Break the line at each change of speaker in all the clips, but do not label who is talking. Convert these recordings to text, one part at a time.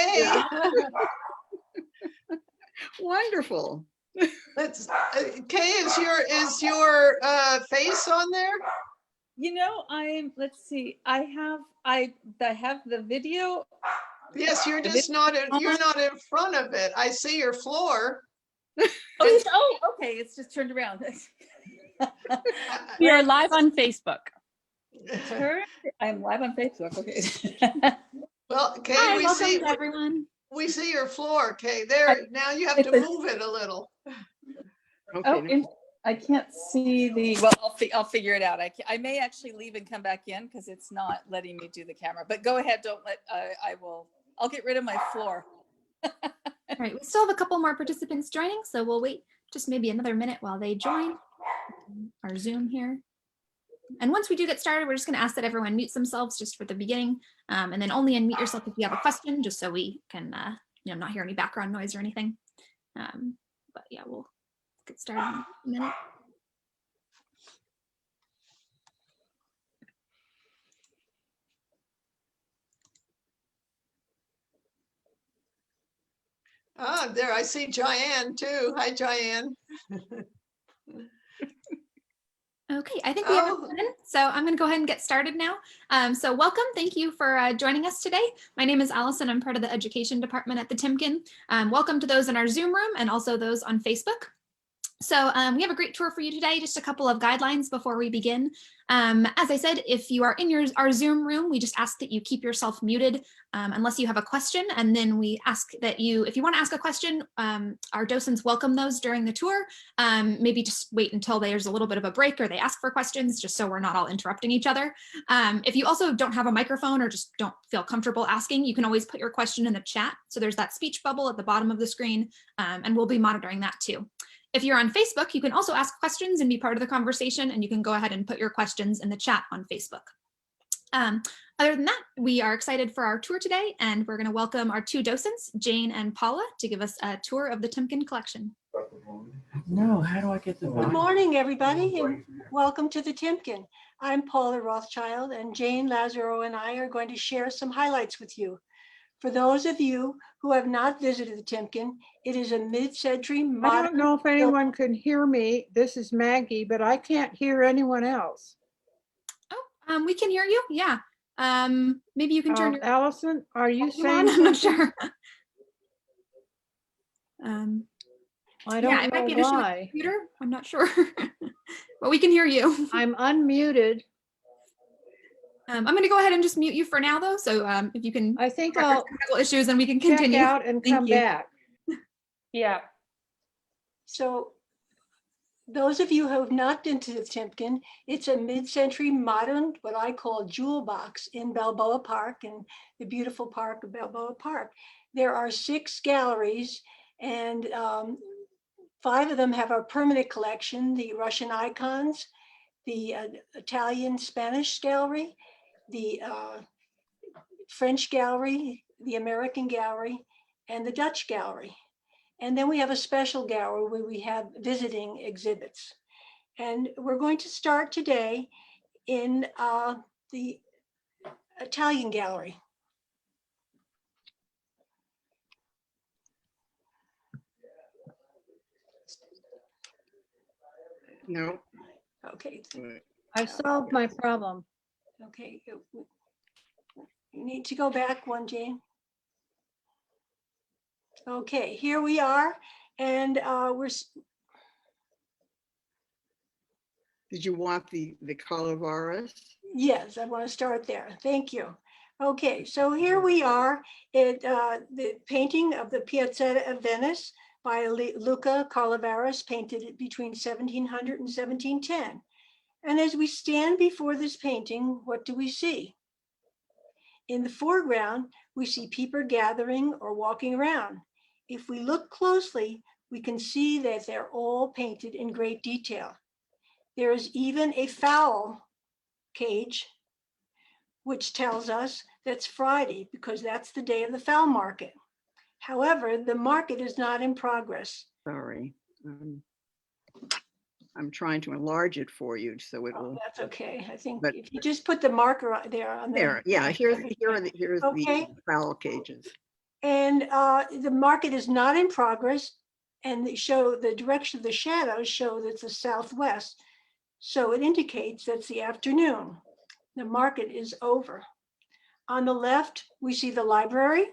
Kay.
Yeah.
Wonderful.
Let's. Kay, is your face on there?
You know, let's see. I have the video.
Yes, you're just not. You're not in front of it. I see your floor.
Oh, okay. It's just turned around.
We are live on Facebook.
I'm live on Facebook. Okay.
Well, Kay,
Hi,
we
welcome
see
to everyone.
we see your floor. Kay, there. Now you have to move it a little.
Okay.
I can't see the. Well, I'll figure it out. I may actually leave and come back in because it's not letting me do the camera. But go ahead. Don't let. I'll get rid of my floor.
All right, we still have a couple more participants joining, so we'll wait just maybe another minute while they join our Zoom here. And once we do get started, we're just going to ask that everyone mute themselves just for the beginning, and then only unmute yourself if you have a question, just so we can, not hear any background noise or anything. But yeah, we'll get started in a minute.
Ah, there, I see Diane too. Hi, Diane.
Okay, I think we have everyone in, so I'm going to go ahead and get started now. So welcome, thank you for joining us today. My name is Allison, I'm part of the education department at the Timken. Welcome to those in our Zoom room and also those on Facebook. So we have a great tour for you today, just a couple of guidelines before we begin. As I said, if you are in our Zoom room, we just ask that you keep yourself muted unless you have a question. And then we ask that if you want to ask a question, our docents welcome those during the tour. Maybe just wait until there's a little bit of a break or they ask for questions, just so we're not all interrupting each other. If you also don't have a microphone or just don't feel comfortable asking, you can always put your question in the chat. So there's that speech bubble at the bottom of the screen, and we'll be monitoring that too. If you're on Facebook, you can also ask questions and be part of the conversation, and you can go ahead and put your questions in the chat on Facebook. Other than that, we are excited for our tour today, and we're going to welcome our two docents, Jane and Paula, to give us a tour of the Timken collection.
No, how do I get the
Good morning, everybody, and welcome to the Timken. I'm Paula Rothschild, and Jane Lazaro and I are going to share some highlights with you. For those of you who have not visited the Timken, it is a mid-century modern.
I don't know if anyone can hear me. This is Maggie, but I can't hear anyone else.
Oh, we can hear you. Yeah. Maybe you can turn your.
Allison, are you saying?
I'm not sure.
I don't
it might be
know
an issue with the
why.
computer. I'm not sure, but we can hear you.
I'm unmuted.
I'm going to go ahead and just mute you for now, though. So if you can,
I think I'll
technical issues, and we can
check
continue.
out and come back.
Yeah.
So those of you who have not been to the Timken, it's a mid-century modern, what I call jewel box in Balboa Park, and the beautiful park of Balboa Park. There are 6 galleries, and 5 of them have our permanent collection: the Russian icons, the Italian Spanish gallery, the French gallery, the American gallery, and the Dutch gallery. And then we have a special gallery where we have visiting exhibits. And we're going to start today in the Italian gallery.
No.
Okay.
I solved my problem.
Okay. You need to go back one, Jane. Okay, here we are, and
Did you want the Calaveras?
yes, I want to start there. Thank you. Okay, so here we are at the painting of the Piazzetta of Venice by Luca Calaveras, painted between 1700 and 1710. And as we stand before this painting, what do we see? In the foreground, we see people gathering or walking around. If we look closely, we can see that they're all painted in great detail. There is even a fowl cage, which tells us that's Friday because that's the day of the fowl market. However, the market is not in progress.
Sorry. I'm trying to enlarge it for you so it will.
That's okay. I think
but,
if you just put the marker there on
there, yeah, here's
okay.
the fowl cages.
And the market is not in progress, and they show the direction of the shadows show that it's the southwest. So it indicates that's the afternoon. The market is over. On the left, we see the library.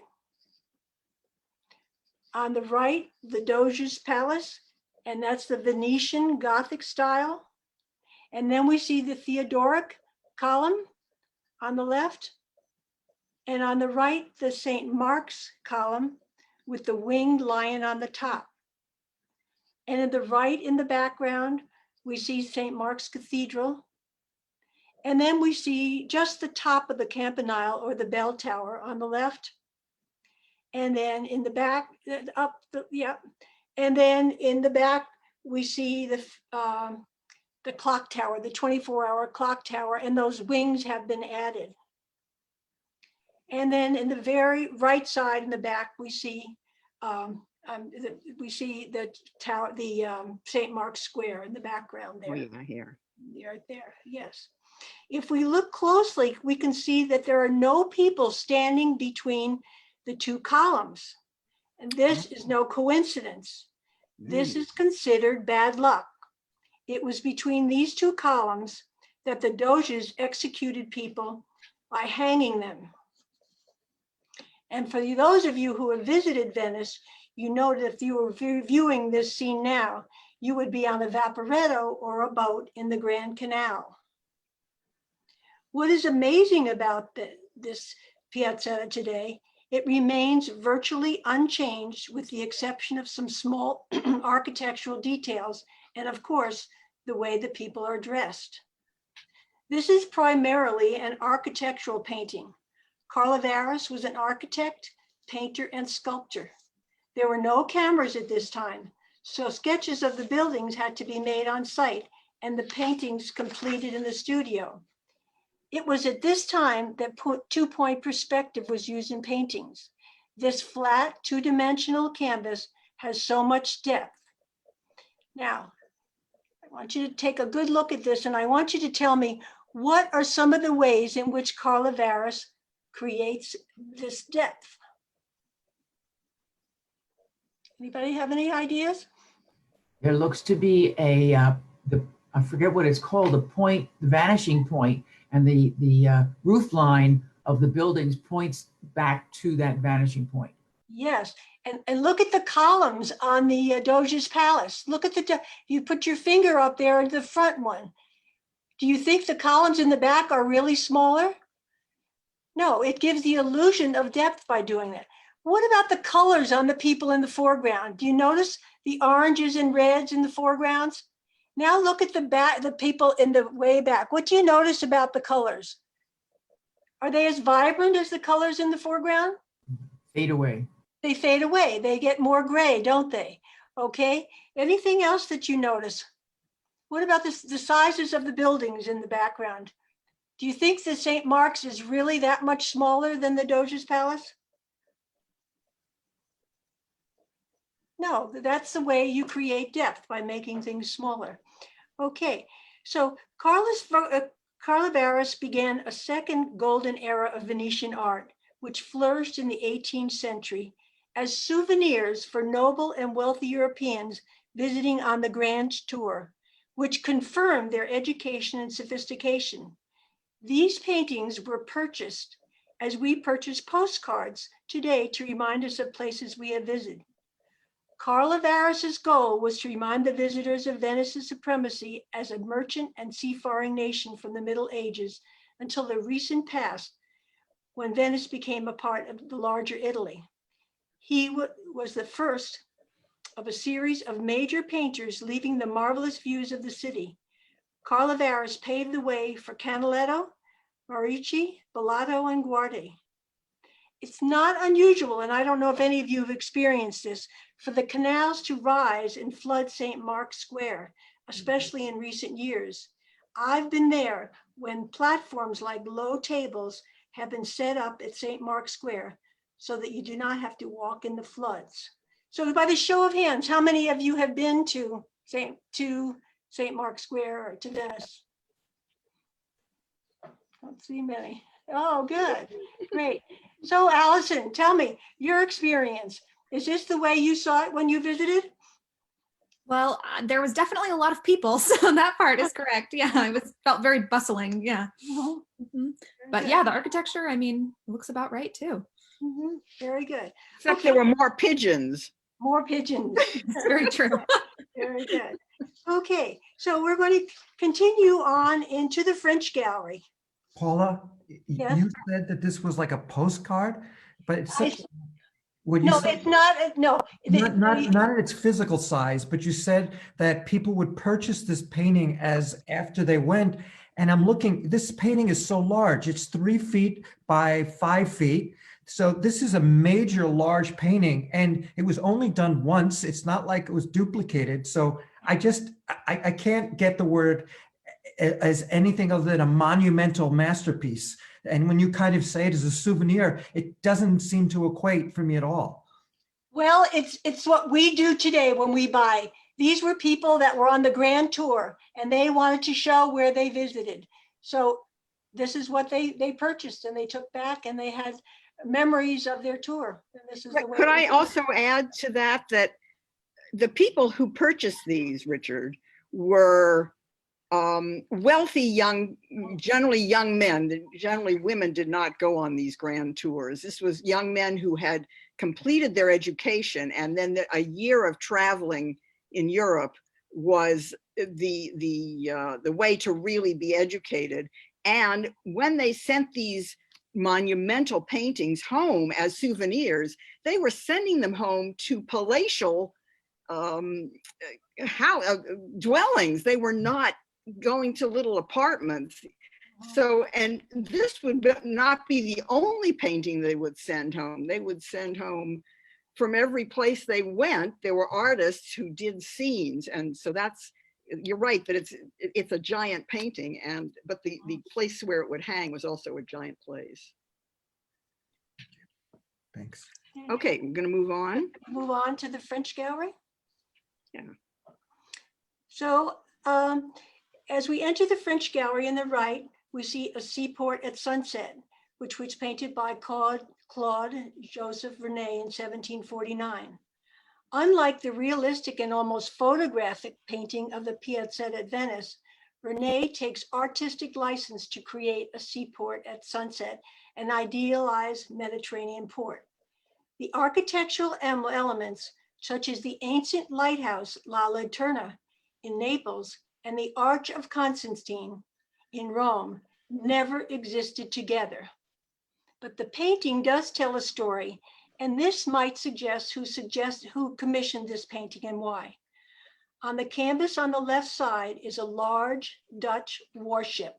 On the right, the Doge's Palace, and that's the Venetian Gothic style. And then we see the Theodoric column on the left. And on the right, the St. Mark's column with the winged lion on the top. And in the right, in the background, we see St. Mark's Cathedral. And then we see just the top of the Campanile or the bell tower on the left. And then in the back, And then in the back, we see the clock tower, the 24-hour clock tower, and those wings have been added. And then in the very right side in the back, we see the tower, the St. Mark's Square in the background there.
Oh, yeah, here.
Right there, yes. If we look closely, we can see that there are no people standing between the two columns. And this is no coincidence. This is considered bad luck. It was between these two columns that the Doges executed people by hanging them. And for those of you who have visited Venice, you know that if you were viewing this scene now, you would be on a vaporetto or a boat in the Grand Canal. What is amazing about this piazza today, it remains virtually unchanged with the exception of some small architectural details and of course, the way the people are dressed. This is primarily an architectural painting. Carlavaris was an architect, painter, and sculptor. There were no cameras at this time, so sketches of the buildings had to be made on site and the paintings completed in the studio. It was at this time that two-point perspective was used in paintings. This flat, two-dimensional canvas has so much depth. Now, I want you to take a good look at this and I want you to tell me what are some of the ways in which Carlavaris creates this depth? Anybody have any ideas?
There looks to be I forget what it's called, the vanishing point, and the roof line of the buildings points back to that vanishing point.
Yes, and look at the columns on the Doge's Palace. Look at you put your finger up there at the front one. Do you think the columns in the back are really smaller? No, it gives the illusion of depth by doing that. What about the colors on the people in the foreground? Do you notice the oranges and reds in the foregrounds? Now look at the people in the way back. What do you notice about the colors? Are they as vibrant as the colors in the foreground?
Fade away.
They fade away. They get more gray, don't they? Okay. Anything else that you notice? What about the sizes of the buildings in the background? Do you think the St. Mark's is really that much smaller than the Doge's Palace? No, that's the way you create depth, by making things smaller. Okay, so Carlavaris began a second golden era of Venetian art, which flourished in the 18th century as souvenirs for noble and wealthy Europeans visiting on the Grand Tour, which confirmed their education and sophistication. These paintings were purchased as we purchase postcards today to remind us of places we have visited. Carlavaris's goal was to remind the visitors of Venice's supremacy as a merchant and seafaring nation from the Middle Ages until the recent past, when Venice became a part of the larger Italy. He was the first of a series of major painters leaving the marvelous views of the city. Carlavaris paved the way for Canaletto, Marici, Bellato, and Guardi. It's not unusual, and I don't know if any of you have experienced this, for the canals to rise and flood St. Mark's Square, especially in recent years. I've been there when platforms like low tables have been set up at St. Mark's Square so that you do not have to walk in the floods. So by the show of hands, how many of you have been to St. Mark's Square or to Venice? Don't see many. Oh, good, great. So Allison, tell me your experience. Is this the way you saw it when you visited?
Well, there was definitely a lot of people, so that part is correct. Yeah, it felt very bustling. Yeah. Mhm. But yeah, the architecture, I mean, looks about right too.
Very good.
Except there were more pigeons.
More pigeons.
It's very true.
Very good. Okay, so we're going to continue on into the French Gallery.
Paula,
Yes?
you said that this was like a postcard, but it's
I-
such, when you
No,
said,
it's not, no.
not in its physical size, but you said that people would purchase this painting as after they went. And I'm looking, this painting is so large. It's 3 feet by 5 feet. So this is a major large painting, and it was only done once. It's not like it was duplicated. So I can't get the word as anything other than a monumental masterpiece. And when you kind of say it as a souvenir, it doesn't seem to equate for me at all.
Well, it's what we do today when we buy. These were people that were on the grand tour and they wanted to show where they visited. So this is what they purchased and they took back, and they had memories of their tour. And this is the way.
Could I also add to that, that the people who purchased these, Richard, were wealthy generally young men. Generally women did not go on these grand tours. This was young men who had completed their education, and then a year of traveling in Europe was the way to really be educated. And when they sent these monumental paintings home as souvenirs, they were sending them home to palatial dwellings. They were not going to little apartments. So, and this would not be the only painting they would send home. They would send home from every place they went. There were artists who did scenes. And so you're right that it's a giant painting, but the place where it would hang was also a giant place.
Thanks.
Okay, we're gonna move on.
Move on to the French Gallery.
Yeah.
So as we enter the French Gallery in the right, we see a seaport at sunset, which was painted by Claude Joseph Vernet in 1749. Unlike the realistic and almost photographic painting of the Piazzetta at Venice, Vernet takes artistic license to create a seaport at sunset, an idealized Mediterranean port. The architectural elements, such as the ancient lighthouse La Lanterna in Naples and the Arch of Constantine in Rome, never existed together. But the painting does tell a story, and this might suggest who commissioned this painting and why. On the canvas on the left side is a large Dutch warship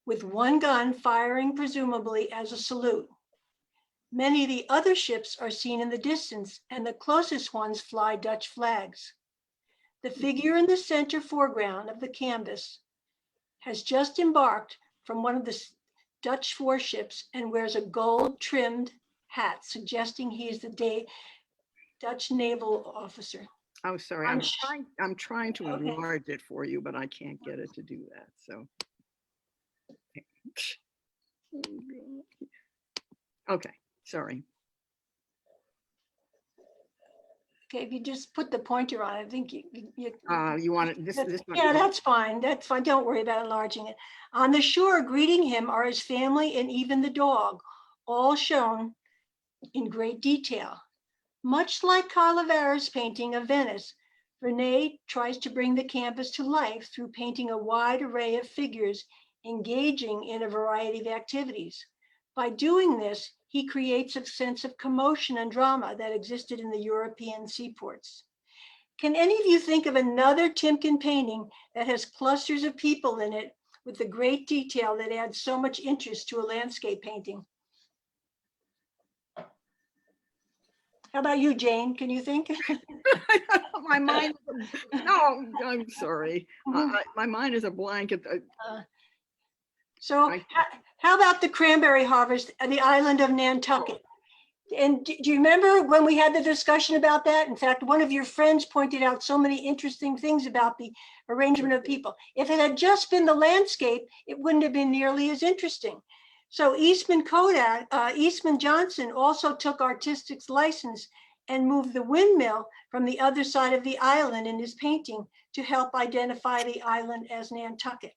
with one gun firing presumably as a salute. Many of the other ships are seen in the distance, and the closest ones fly Dutch flags. The figure in the center foreground of the canvas has just embarked from one of the Dutch warships and wears a gold-trimmed hat, suggesting he is the Dutch naval officer.
Oh, sorry, I'm trying to enlarge it for you, but I can't get it to do that, so. Okay, sorry.
Okay, if you just put the pointer on, I think you
want it, this one?
yeah, that's fine. That's fine. Don't worry about enlarging it. On the shore, greeting him are his family and even the dog, all shown in great detail. Much like Carlavera's painting of Venice, Vernet tries to bring the canvas to life through painting a wide array of figures engaging in a variety of activities. By doing this, he creates a sense of commotion and drama that existed in the European seaports. Can any of you think of another Timken painting that has clusters of people in it with the great detail that adds so much interest to a landscape painting? How about you, Jane? Can you think?
My mind, no, I'm sorry. My mind is a blank.
So how about the cranberry harvest at the island of Nantucket? And do you remember when we had the discussion about that? In fact, one of your friends pointed out so many interesting things about the arrangement of people. If it had just been the landscape, it wouldn't have been nearly as interesting. So Eastman Johnson also took artistic license and moved the windmill from the other side of the island in his painting to help identify the island as Nantucket.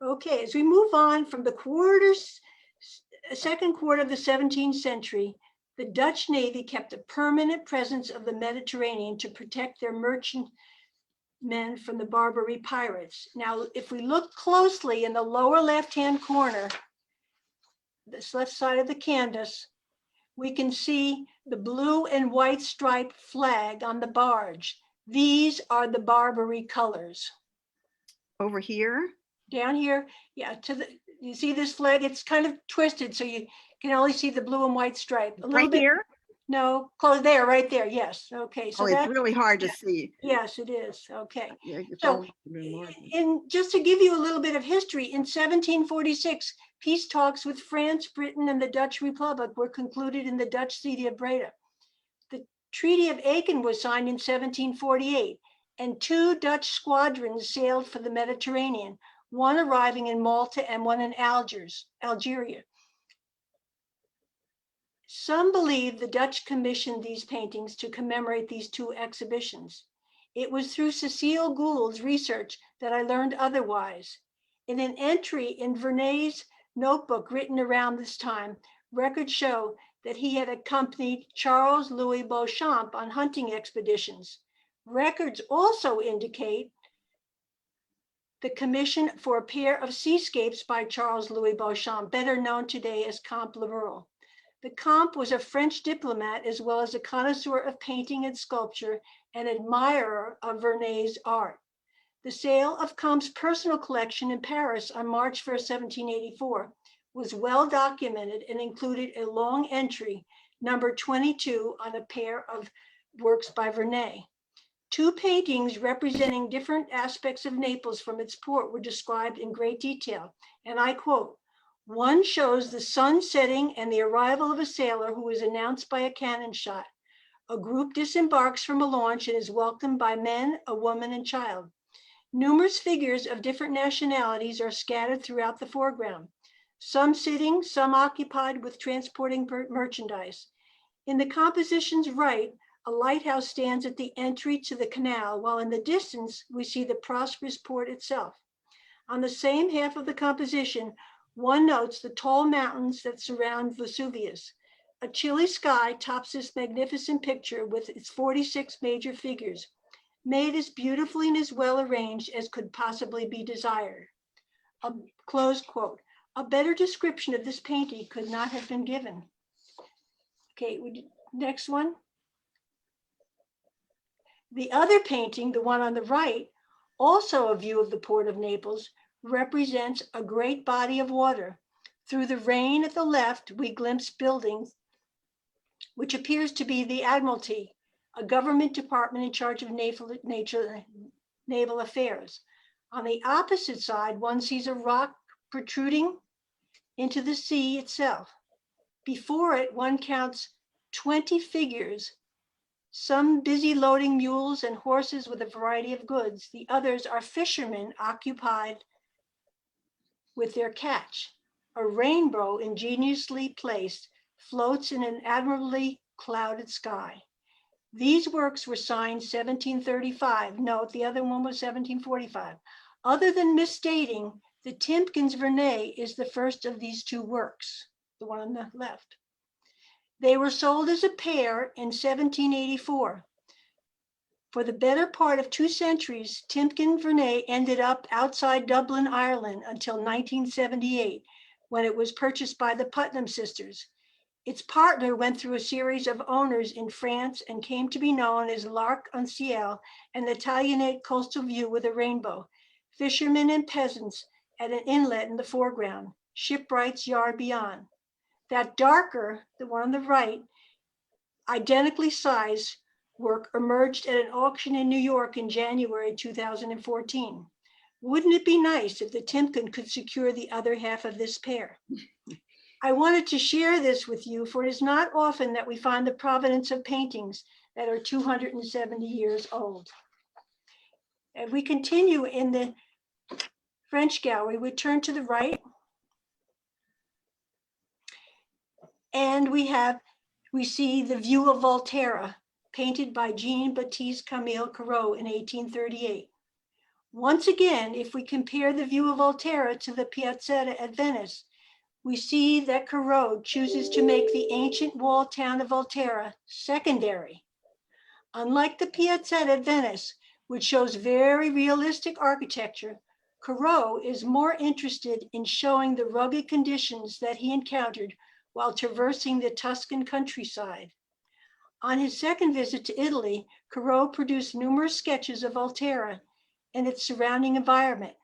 Okay, as we move on from the second quarter of the 17th century, the Dutch Navy kept a permanent presence of the Mediterranean to protect their merchantmen from the Barbary pirates. Now, if we look closely in the lower left-hand corner, this left side of the canvas, we can see the blue and white striped flag on the barge. These are the Barbary colors.
Over here?
Down here, yeah, you see this flag? It's kind of twisted, so you can only see the blue and white stripe. A little
Right
bit.
here?
No, close there, right there. Yes. Okay. So
Oh, it's
that,
really hard to see.
yes, it is. Okay.
Yeah, it's
So,
almost been larger.
just to give you a little bit of history, in 1746, peace talks with France, Britain, and the Dutch Republic were concluded in the Dutch city of Breda. The Treaty of Aiken was signed in 1748, and 2 Dutch squadrons sailed for the Mediterranean, one arriving in Malta and one in Algeria. Some believe the Dutch commissioned these paintings to commemorate these 2 exhibitions. It was through Cecile Gould's research that I learned otherwise. In an entry in Vernet's notebook written around this time, records show that he had accompanied Charles Louis Beauchamp on hunting expeditions. Records also indicate the commission for a pair of seascapes by Charles Louis Beauchamp, better known today as Comte Lamoureux. The Comte was a French diplomat as well as a connoisseur of painting and sculpture and admirer of Vernet's art. The sale of Comte's personal collection in Paris on March 1st, 1784 was well documented and included a long entry, number 22, on a pair of works by Vernet. 2 paintings representing different aspects of Naples from its port were described in great detail, and I quote, "One shows the sun setting and the arrival of a sailor who is announced by a cannon shot. A group disembarks from a launch and is welcomed by men, a woman, and child. Numerous figures of different nationalities are scattered throughout the foreground, some sitting, some occupied with transporting merchandise. In the composition's right, a lighthouse stands at the entry to the canal, while in the distance, we see the prosperous port itself. On the same half of the composition, one notes the tall mountains that surround Vesuvius. A chilly sky tops this magnificent picture with its 46 major figures, made as beautifully and as well arranged as could possibly be desired." Close quote. A better description of this painting could not have been given. Okay, next one. The other painting, the one on the right, also a view of the port of Naples, represents a great body of water. Through the rain at the left, we glimpse buildings, which appears to be the Admiralty, a government department in charge of naval affairs. On the opposite side, one sees a rock protruding into the sea itself. Before it, one counts 20 figures, some busy loading mules and horses with a variety of goods. The others are fishermen occupied with their catch. A rainbow ingeniously placed floats in an admirably clouded sky. These works were signed 1735. Note, the other one was 1745. Other than misstating, the Timken's Vernet is the first of these 2 works, the one on the left. They were sold as a pair in 1784. For the better part of 2 centuries, Timken Vernet ended up outside Dublin, Ireland until 1978, when it was purchased by the Putnam sisters. Its partner went through a series of owners in France and came to be known as L'Arc en Ciel, an Italianate coastal view with a rainbow, fishermen and peasants at an inlet in the foreground, shipwright's yard beyond. That darker, the one on the right, identically sized work emerged at an auction in New York in January 2014. Wouldn't it be nice if the Timken could secure the other half of this pair? I wanted to share this with you, for it is not often that we find the provenance of paintings that are 270 years old. If we continue in the French gallery, we turn to the right. And we see the view of Volterra, painted by Jean-Baptiste Camille Corot in 1838. Once again, if we compare the view of Volterra to the Piazzetta at Venice, we see that Corot chooses to make the ancient wall town of Volterra secondary. Unlike the Piazzetta at Venice, which shows very realistic architecture, Corot is more interested in showing the rugged conditions that he encountered while traversing the Tuscan countryside. On his second visit to Italy, Corot produced numerous sketches of Volterra and its surrounding environment.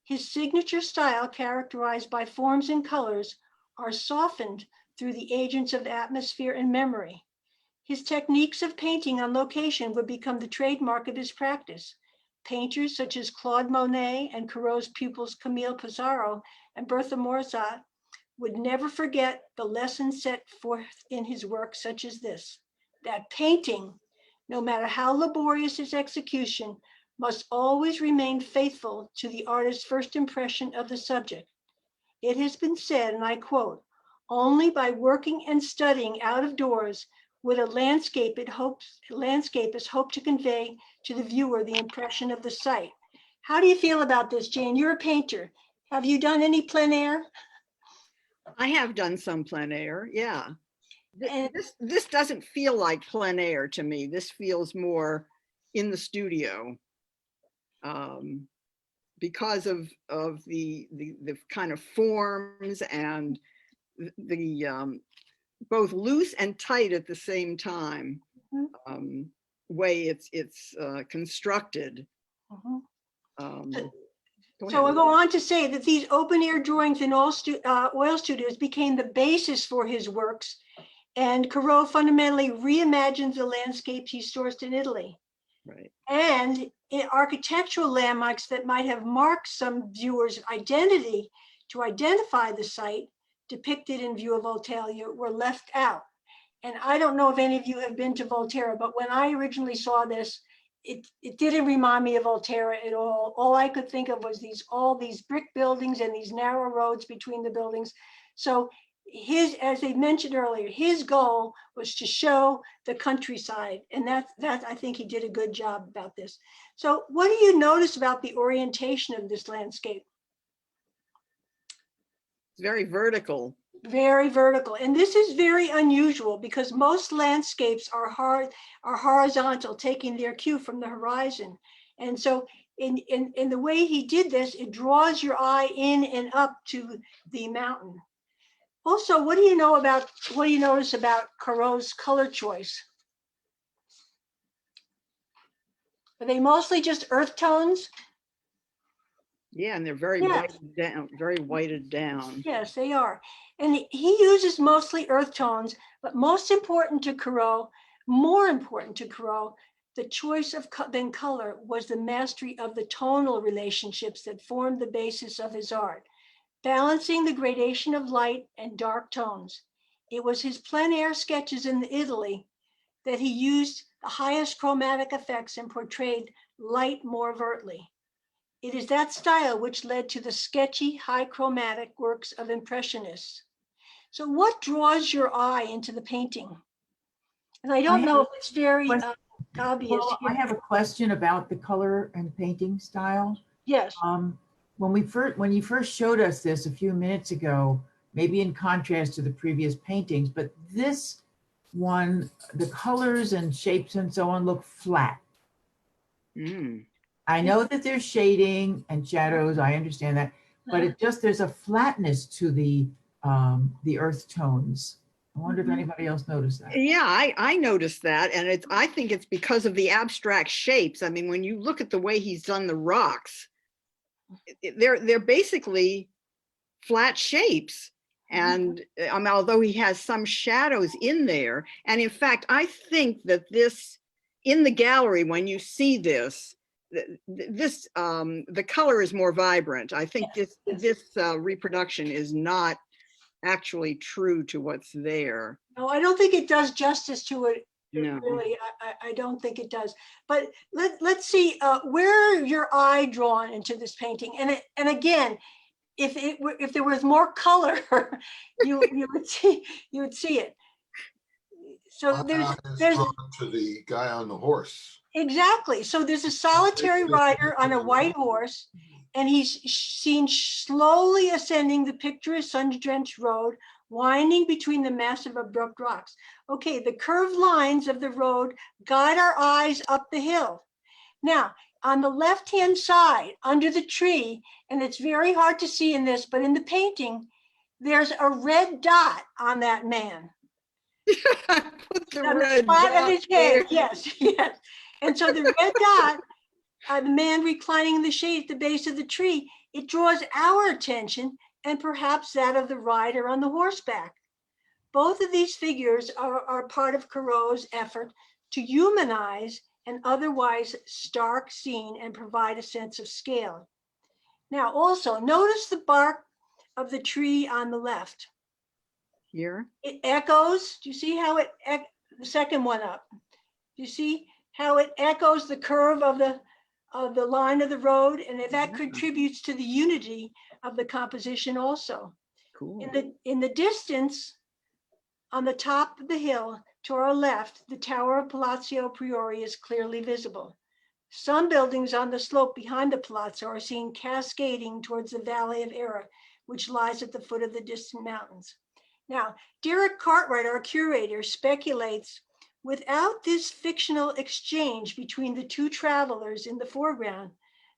His signature style, characterized by forms and colors, are softened through the agents of atmosphere and memory. His techniques of painting on location would become the trademark of his practice. Painters such as Claude Monet and Corot's pupils Camille Pissarro and Bertha Morisot would never forget the lesson set forth in his work such as this, that painting, no matter how laborious its execution, must always remain faithful to the artist's first impression of the subject. It has been said, and I quote, "Only by working and studying out of doors would a landscapist hope to convey to the viewer the impression of the site." How do you feel about this, Jane? You're a painter. Have you done any plein air?
I have done some plein air, yeah.
And-
This doesn't feel like plein air to me. This feels more in the studio. Because of the kind of forms and the both loose and tight at the same time way it's constructed.
So I go on to say that these open air drawings in all oil studios became the basis for his works, and Corot fundamentally reimagines the landscapes he sourced in Italy.
Right.
And in architectural landmarks that might have marked some viewers' identity to identify the site depicted in view of Volterra were left out. And I don't know if any of you have been to Volterra, but when I originally saw this, it didn't remind me of Volterra at all. All I could think of was all these brick buildings and these narrow roads between the buildings. So as they mentioned earlier, his goal was to show the countryside, and that I think he did a good job about this. So what do you notice about the orientation of this landscape?
It's very vertical.
Very vertical, and this is very unusual because most landscapes are horizontal, taking their cue from the horizon. And so in the way he did this, it draws your eye in and up to the mountain. Also, what do you notice about Corot's color choice? Are they mostly just earth tones?
Yeah, and they're very whited down.
Yes, they are. And he uses mostly earth tones, but more important to Corot, the choice of color was the mastery of the tonal relationships that formed the basis of his art, balancing the gradation of light and dark tones. It was his plein air sketches in Italy that he used the highest chromatic effects and portrayed light more overtly. It is that style which led to the sketchy, high chromatic works of Impressionists. So what draws your eye into the painting? And I don't know if it's very obvious.
Well, I have a question about the color and painting style.
Yes.
When you first showed us this a few minutes ago, maybe in contrast to the previous paintings, but this one, the colors and shapes and so on look flat. I know that there's shading and shadows, I understand that, but there's a flatness to the earth tones. I wonder if anybody else noticed that.
Yeah, I noticed that, and I think it's because of the abstract shapes. I mean, when you look at the way he's done the rocks, they're basically flat shapes. And although he has some shadows in there, and in fact, I think that this, in the gallery, when you see this, the color is more vibrant. I think this reproduction is not actually true to what's there.
No, I don't think it does justice to it.
No.
Really, I don't think it does. But let's see, where your eye drawn into this painting? And again, if there was more color, you would see it. So
My
there's
eye is
there's
drawn to the guy on the horse.
exactly. So there's a solitary rider on a white horse, and he's seen slowly ascending the picturesque sun-drenched road, winding between the massive abrupt rocks. Okay, the curved lines of the road guide our eyes up the hill. Now, on the left-hand side, under the tree, and it's very hard to see in this, but in the painting, there's a red dot on that man.
Put the
On the
red
spot of
dot
his
there.
head, yes, yes. And so the red dot, the man reclining in the shade at the base of the tree, it draws our attention and perhaps that of the rider on the horseback. Both of these figures are part of Corot's effort to humanize an otherwise stark scene and provide a sense of scale. Now also, notice the bark of the tree on the left.
Here.
It echoes, do you see how it, the second one up? Do you see how it echoes the curve of the line of the road? And that contributes to the unity of the composition also.
Cool.
In the distance, on the top of the hill to our left, the tower of Palazzo Priori is clearly visible. Some buildings on the slope behind the palazzo are seen cascading towards the Valley of Era, which lies at the foot of the distant mountains. Now, Derek Cartwright, our curator, speculates without this fictional exchange between the two travelers in the foreground,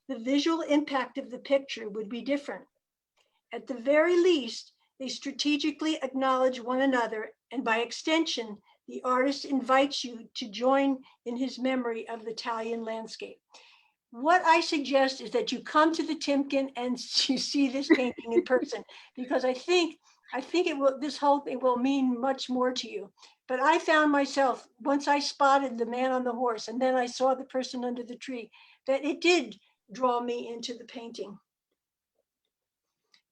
the visual impact of the picture would be different. At the very least, they strategically acknowledge one another, and by extension, the artist invites you to join in his memory of the Italian landscape. What I suggest is that you come to the Timken and you see this painting in person, because I think it will, this whole thing will mean much more to you. But I found myself, once I spotted the man on the horse and then I saw the person under the tree, that it did draw me into the painting.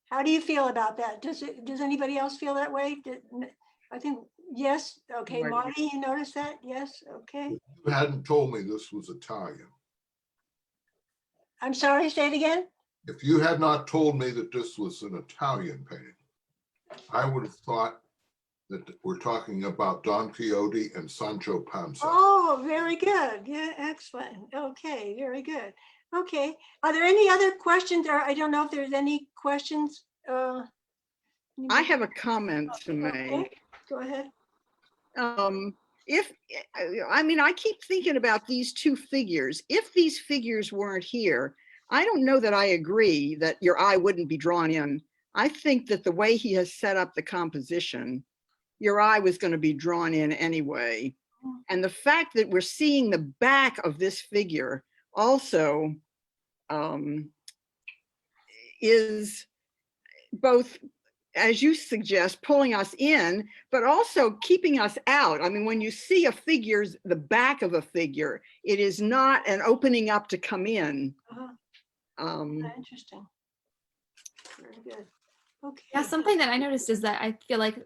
How do you feel about that? Does anybody else feel that way? I think, yes. Okay, Marty, you noticed that? Yes, okay.
You hadn't told me this was Italian.
I'm sorry, say it again.
If you had not told me that this was an Italian painting, I would have thought that we're talking about Don Quixote and Sancho Panza.
Oh, very good. Yeah, excellent. Okay, very good. Okay, are there any other questions? Or I don't know if there's any questions.
I have a comment to make.
Okay, go ahead.
I keep thinking about these two figures. If these figures weren't here, I don't know that I agree that your eye wouldn't be drawn in. I think that the way he has set up the composition, your eye was going to be drawn in anyway. And the fact that we're seeing the back of this figure also is both, as you suggest, pulling us in, but also keeping us out. I mean, when you see a figure's, the back of a figure, it is not an opening up to come in.
Interesting. Very good. Okay.
Yeah, something that I noticed is that I feel like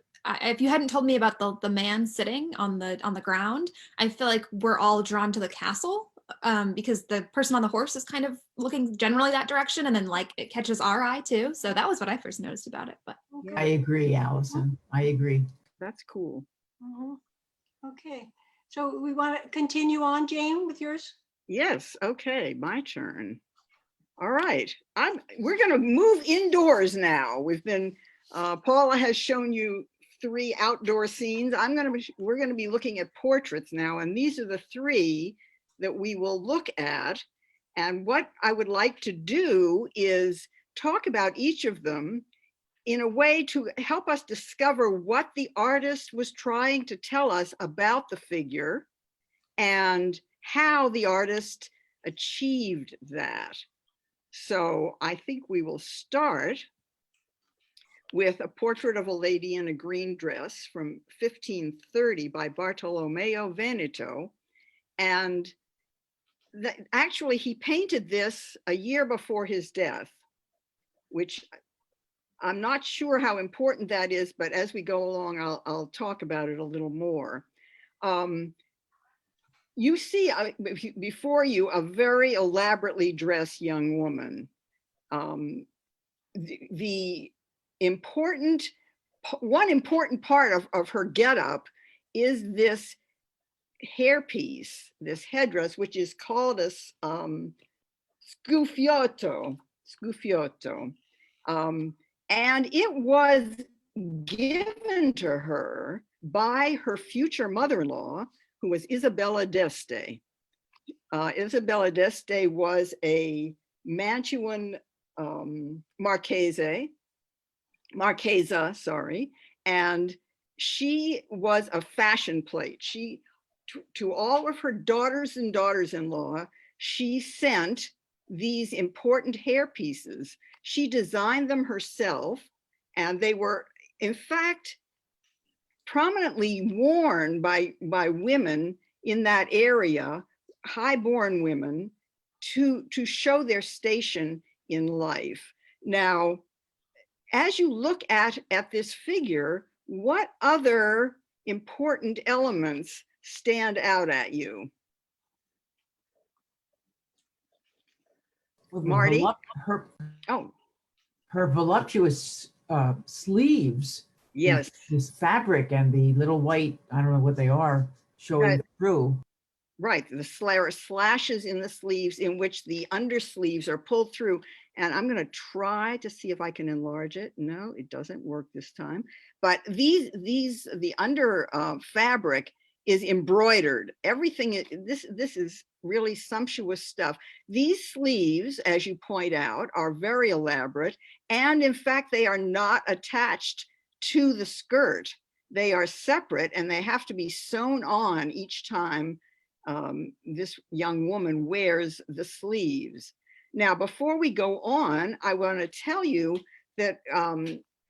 if you hadn't told me about the man sitting on the ground, I feel like we're all drawn to the castle because the person on the horse is kind of looking generally that direction, and then like it catches our eye too. So that was what I first noticed about it. But
I agree, Allison. I agree.
That's cool.
Okay, so we want to continue on, Jane, with yours?
Yes, okay, my turn. All right, we're gonna move indoors now. We've been, Paula has shown you 3 outdoor scenes. We're gonna be looking at portraits now, and these are the 3 that we will look at. And what I would like to do is talk about each of them in a way to help us discover what the artist was trying to tell us about the figure and how the artist achieved that. So I think we will start with a portrait of a lady in a green dress from 1530 by Bartolomeo Veneto. And actually, he painted this a year before his death, which I'm not sure how important that is, but as we go along, I'll talk about it a little more. You see before you a very elaborately dressed young woman. the important, one important part of her getup is this hairpiece, this headdress, which is called a scuffiotto. And it was given to her by her future mother-in-law, who was Isabella d'Este. Isabella d'Este was a Mantuan marchesa, sorry, and she was a fashion plate. She, to all of her daughters and daughters-in-law, she sent these important hair pieces. She designed them herself, and they were, in fact, prominently worn by women in that area, high-born women, to show their station in life. Now, as you look at this figure, what other important elements stand out at you?
Well,
Marty? Oh,
her voluptuous sleeves,
yes.
this fabric and the little white, I don't know what they are, showing
Right.
through.
Right, the slashes in the sleeves in which the undersleeves are pulled through. And I'm going to try to see if I can enlarge it. No, it doesn't work this time. But the under fabric is embroidered. Everything, this is really sumptuous stuff. These sleeves, as you point out, are very elaborate. And in fact, they are not attached to the skirt. They are separate, and they have to be sewn on each time this young woman wears the sleeves. Now, before we go on, I want to tell you that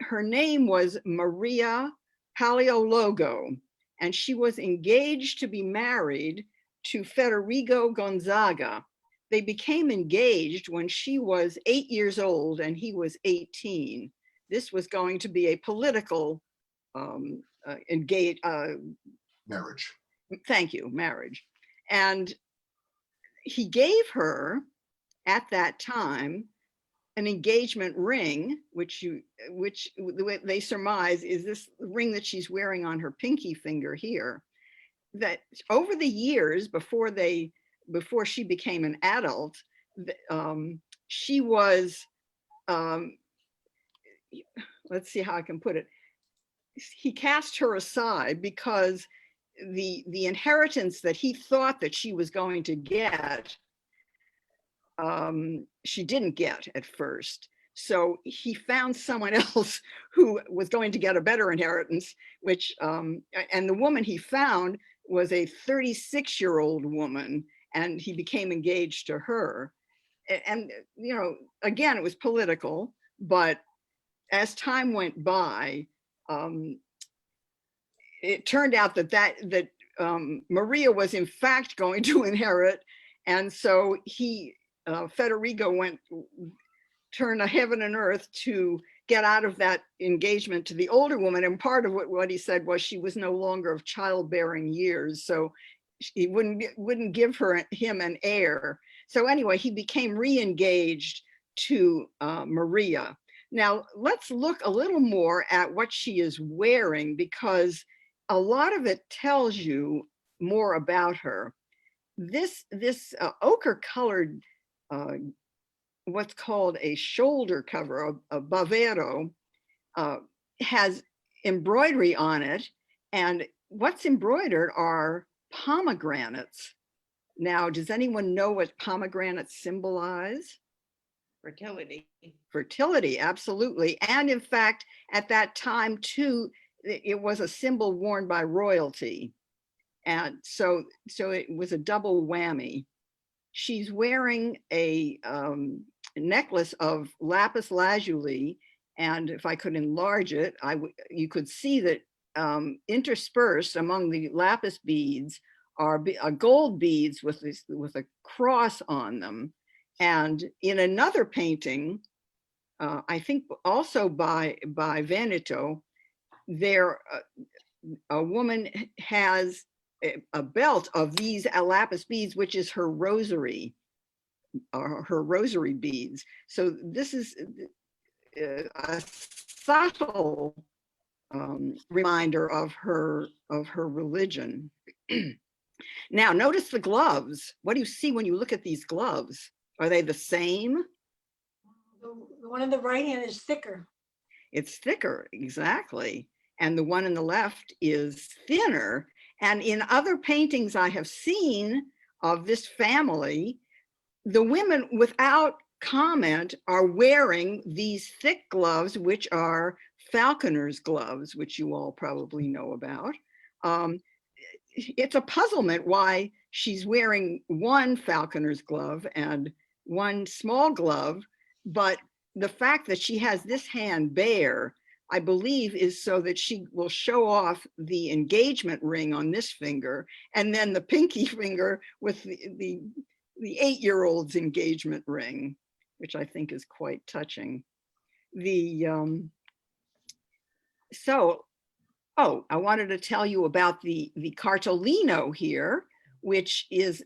her name was Maria Paleologo, and she was engaged to be married to Federico Gonzaga. They became engaged when she was 8 years old and he was 18. This was going to be a political
Marriage.
Thank you, marriage. And he gave her, at that time, an engagement ring, which the way they surmise is this ring that she's wearing on her pinky finger here. That over the years before she became an adult, she was, let's see how I can put it. He cast her aside because the inheritance that he thought that she was going to get, she didn't get at first. So he found someone else who was going to get a better inheritance, which, and the woman he found was a 36-year-old woman, and he became engaged to her. And, you know, again, it was political, but as time went by, it turned out that Maria was in fact going to inherit, and so Federico turned a heaven and earth to get out of that engagement to the older woman. And part of what he said was she was no longer of childbearing years, so he wouldn't give him an heir. So anyway, he became re-engaged to Maria. Now let's look a little more at what she is wearing, because a lot of it tells you more about her. This ochre colored, what's called a shoulder cover, a bavero, has embroidery on it. And what's embroidered are pomegranates. Now, does anyone know what pomegranates symbolize?
Fertility.
Fertility, absolutely. And in fact, at that time too, it was a symbol worn by royalty. And so it was a double whammy. She's wearing a necklace of lapis lazuli, and if I could enlarge it, you could see that interspersed among the lapis beads are gold beads with a cross on them. And in another painting, I think also by Veneto, there a woman has a belt of these lapis beads, which is her rosary beads. So this is a subtle reminder of her religion. Now, notice the gloves. What do you see when you look at these gloves? Are they the same?
The one on the right hand is thicker.
It's thicker, exactly. And the one on the left is thinner. And in other paintings I have seen of this family, the women without comment are wearing these thick gloves, which are falconer's gloves, which you all probably know about. It's a puzzlement why she's wearing one falconer's glove and one small glove, but the fact that she has this hand bare, I believe, is so that she will show off the engagement ring on this finger, and then the pinky finger with the 8-year-old's engagement ring, which I think is quite touching. Oh, I wanted to tell you about the cartolino here, which is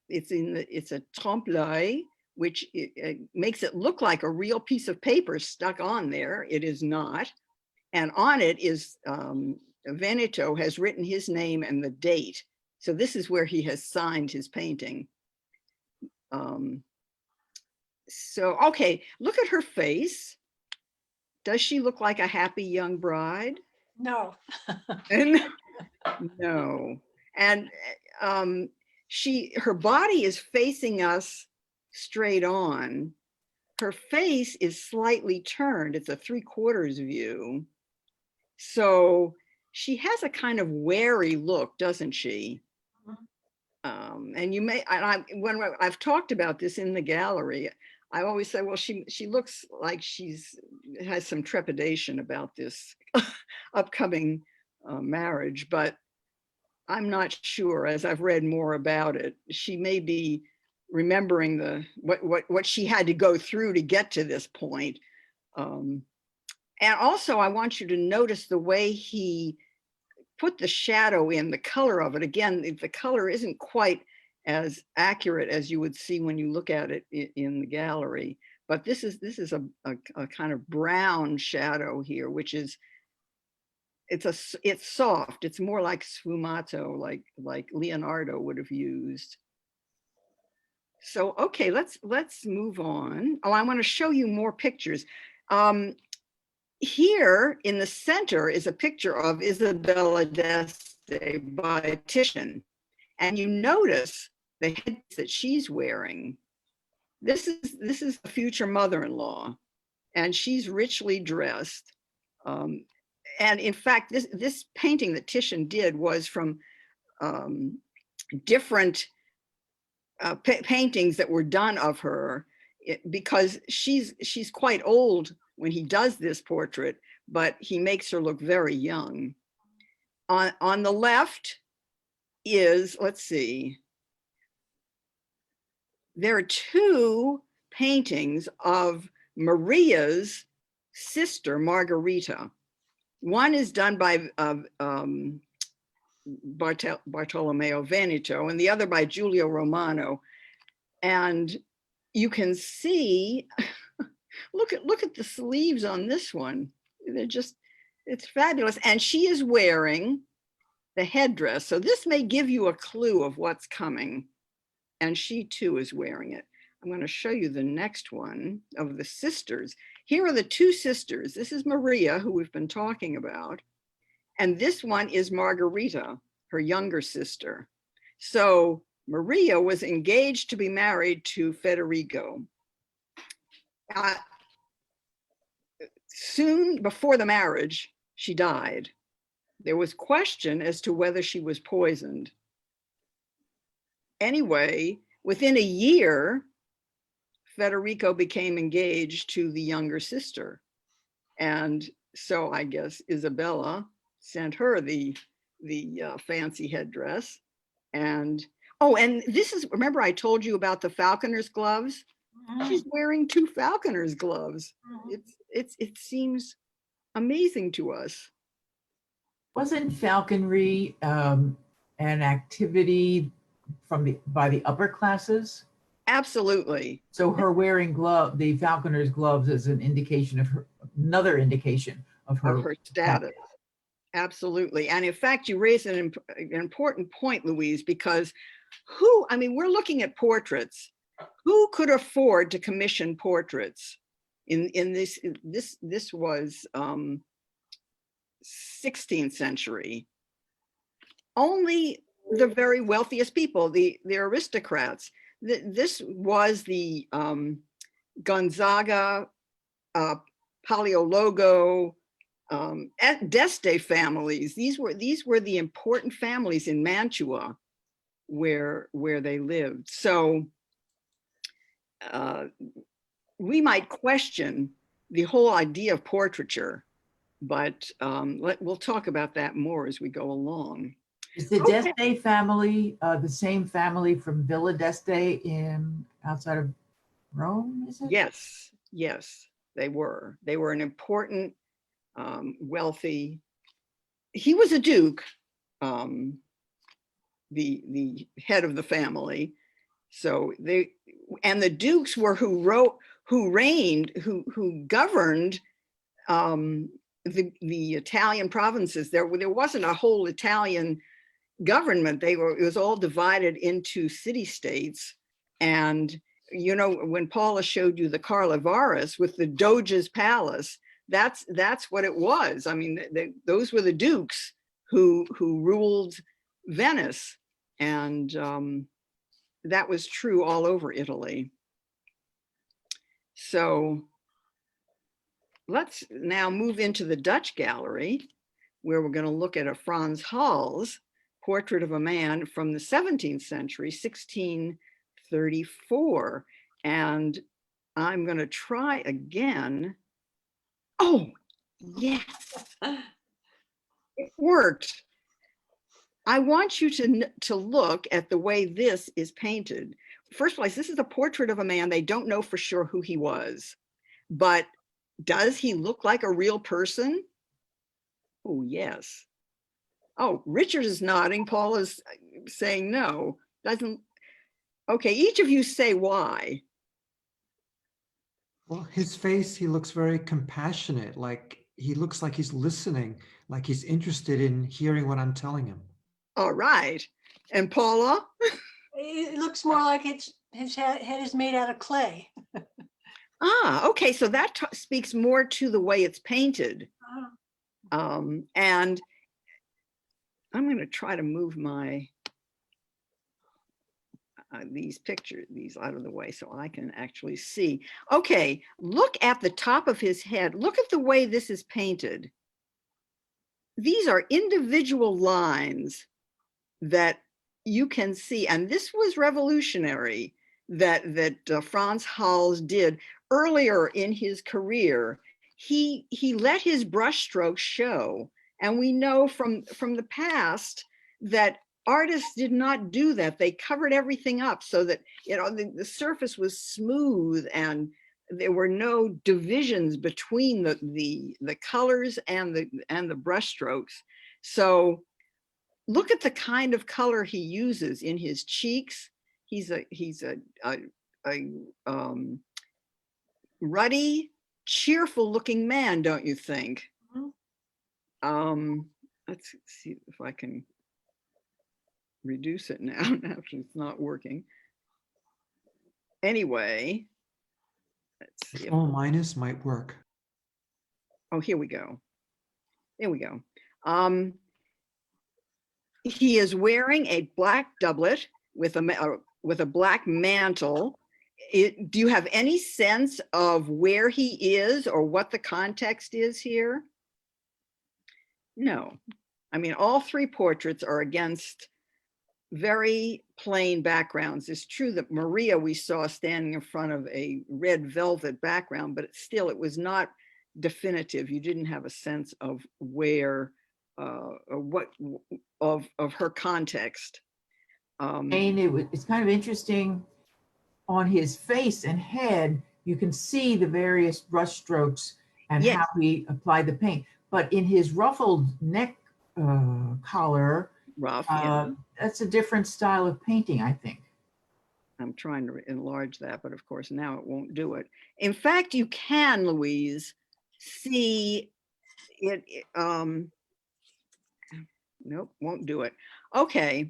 it's a trompe-l'oeil, which it makes it look like a real piece of paper stuck on there. It is not. And on it is Veneto has written his name and the date. So this is where he has signed his painting. So, okay, look at her face. Does she look like a happy young bride?
No.
And no. And her body is facing us straight on. Her face is slightly turned. It's a 3/4 view. So she has a kind of wary look, doesn't she? And you may, when I've talked about this in the gallery, I always say, well, she looks like has some trepidation about this upcoming marriage, but I'm not sure. As I've read more about it, she may be remembering what she had to go through to get to this point. And also, I want you to notice the way he put the shadow in, the color of it. Again, the color isn't quite as accurate as you would see when you look at it in the gallery, but this is a kind of brown shadow here, which is it's soft. It's more like sfumato, like Leonardo would have used. So okay, let's move on. Oh, I want to show you more pictures. Here in the center is a picture of Isabella d'Este by Titian, and you notice the head that she's wearing. This is the future mother-in-law, and she's richly dressed. And in fact, this painting that Titian did was from different paintings that were done of her, because she's quite old when he does this portrait, but he makes her look very young. On the left is, let's see, there are 2 paintings of Maria's sister, Margherita. One is done by Bartolomeo Veneto, and the other by Giulio Romano. And you can see, look at the sleeves on this one. They're just, it's fabulous. And she is wearing the headdress. So this may give you a clue of what's coming. And she too is wearing it. I'm going to show you the next one of the sisters. Here are the 2 sisters. This is Maria, who we've been talking about. And this one is Margherita, her younger sister. So Maria was engaged to be married to Federico. Soon before the marriage, she died. There was question as to whether she was poisoned. Anyway, within a year, Federico became engaged to the younger sister. And so I guess Isabella sent her the fancy headdress. And, oh, and this is, remember I told you about the falconer's gloves? She's wearing 2 falconer's gloves. It seems amazing to us.
Wasn't falconry an activity by the upper classes?
Absolutely.
So her wearing the falconer's gloves is an indication of her, another indication of
Of her status. Absolutely. And in fact, you raise an important point, Louise, because I mean, we're looking at portraits. Who could afford to commission portraits in this was 16th century. Only the very wealthiest people, the aristocrats. This was the Gonzaga, Paleologo, D'Este families. These were the important families in Mantua where they lived. So we might question the whole idea of portraiture, but we'll talk about that more as we go along.
Is the D'Este family the same family from Villa d'Este outside of Rome, is it?
Yes, yes, they were. They were an important, wealthy, he was a duke, the head of the family. So the dukes were who governed the Italian provinces. There wasn't a whole Italian government. It was all divided into city-states. And you know, when Paula showed you the Carlavaris with the Doge's palace, that's what it was. I mean, those were the dukes who ruled Venice, and that was true all over Italy. So let's now move into the Dutch gallery, where we're going to look at a Frans Hals portrait of a man from the 17th century, 1634. And I'm going to try again. Oh, yes, it worked. I want you to look at the way this is painted. First place, this is a portrait of a man. They don't know for sure who he was, but does he look like a real person? Oh, yes. Oh, Richard is nodding. Paul is saying no. Doesn't. Okay, each of you say why.
Well, his face, he looks very compassionate, like he looks like he's listening, like he's interested in hearing what I'm telling him.
All right. And Paula?
It looks more like his head is made out of clay.
Ah, okay. So that speaks more to the way it's painted. And I'm going to try to move my these out of the way so I can actually see. Okay, look at the top of his head. Look at the way this is painted. These are individual lines that you can see, and this was revolutionary that Frans Hals did earlier in his career. He let his brushstrokes show, and we know from the past that artists did not do that. They covered everything up so that, you know, the surface was smooth and there were no divisions between the colors and the brushstrokes. So look at the kind of color he uses in his cheeks. He's a ruddy, cheerful looking man, don't you think? Let's see if I can reduce it now. Actually, it's not working. Anyway, let's see.
Small minus might work.
Oh, here we go. There we go. He is wearing a black doublet with a black mantle. Do you have any sense of where he is or what the context is here? No. I mean, all three portraits are against very plain backgrounds. It's true that Maria we saw standing in front of a red velvet background, but it was not definitive. You didn't have a sense of where or what of her context.
And it's kind of interesting on his face and head, you can see the various brush strokes and
Yes.
how he applied the paint. But in his ruffled neck collar,
Rough, yeah.
that's a different style of painting, I think.
I'm trying to enlarge that, but of course now it won't do it. In fact, you can, Louise, see it. Nope, won't do it. Okay.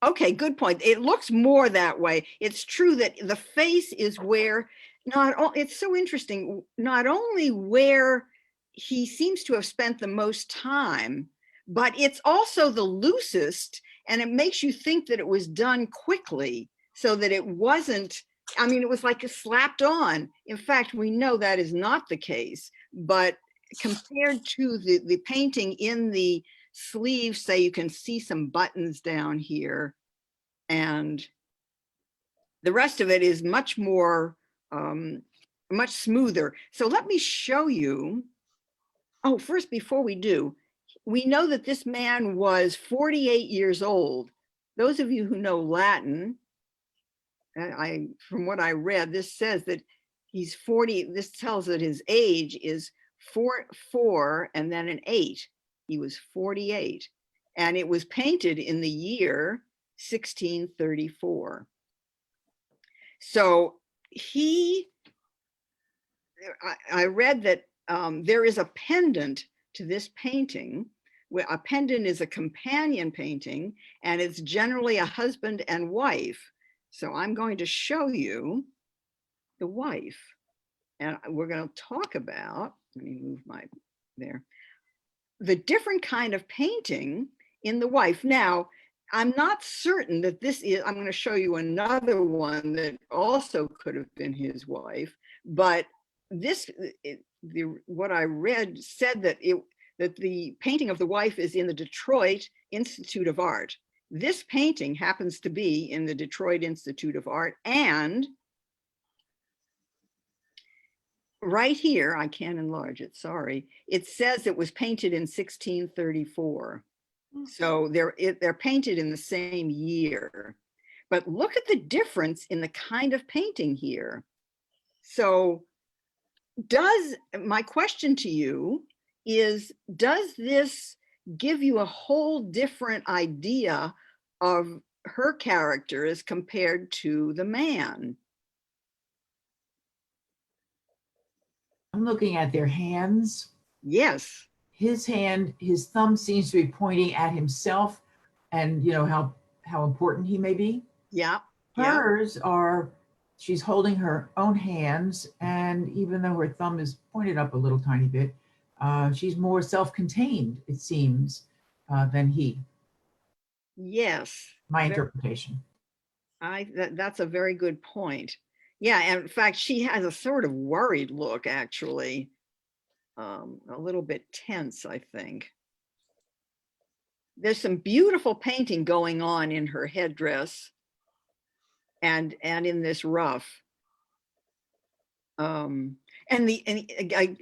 Okay, good point. It looks more that way. It's true that the face is where it's so interesting, not only where he seems to have spent the most time, but it's also the loosest, and it makes you think that it was done quickly so that it wasn't, I mean, it was like slapped on. In fact, we know that is not the case, but compared to the painting in the sleeves, say you can see some buttons down here, and the rest of it is much more, much smoother. So let me show you. Oh, first, before we do, we know that this man was 48 years old. Those of you who know Latin, from what I read, this says that he's 40. This tells that his age is 4 and then an 8. He was 48, and it was painted in the year 1634. So I read that there is a pendant to this painting. Where a pendant is a companion painting, and it's generally a husband and wife. So I'm going to show you the wife, and we're going to talk about, let me move the different kind of painting in the wife. Now, I'm not certain that this is, I'm going to show you another one that also could have been his wife, but what I read said that the painting of the wife is in the Detroit Institute of Art. This painting happens to be in the Detroit Institute of Art, and right here, I can't enlarge it, sorry. It says it was painted in 1634. So they're painted in the same year. But look at the difference in the kind of painting here. So my question to you is, does this give you a whole different idea of her character as compared to the man?
I'm looking at their hands.
Yes.
His thumb seems to be pointing at himself, and you know how important he may be.
Yeah.
Hers are, she's holding her own hands, and even though her thumb is pointed up a little tiny bit, she's more self-contained, it seems, than he.
Yes.
My interpretation.
That's a very good point. Yeah, and in fact, she has a sort of worried look, actually. A little bit tense, I think. There's some beautiful painting going on in her headdress and in this ruff. And again,